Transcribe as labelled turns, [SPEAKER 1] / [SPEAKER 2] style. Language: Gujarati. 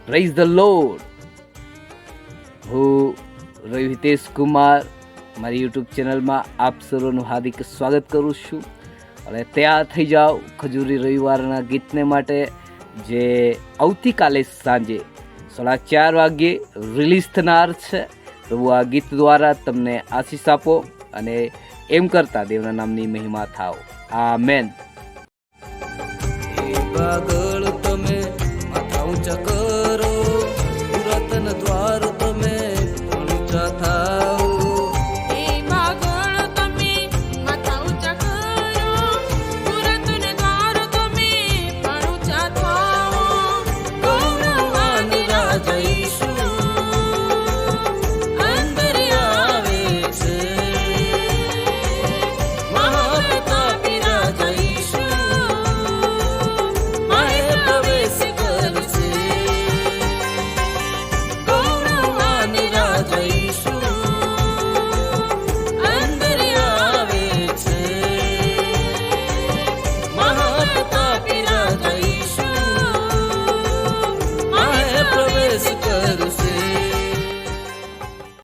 [SPEAKER 1] Praise the lord. હું રવિ હિતેશ કુમાર મારી યુટ્યુબ ચેનલમાં આપ સર્વનું હાર્દિક સ્વાગત કરું છું. અને તૈયાર થઈ જાઓ ખજૂરી રવિવારના ગીતને માટે, જે આવતીકાલે સાંજે 4:30 વાગ્યે રિલીઝ થનાર છે. પ્રભુ આ ગીત દ્વારા તમને આશીષ આપો અને એમ કરતા દેવના નામની મહિમા થાવ. આમેન.
[SPEAKER 2] આગળ તમે માથા ઊંચા કરો, પુરાતન દ્વાર તમે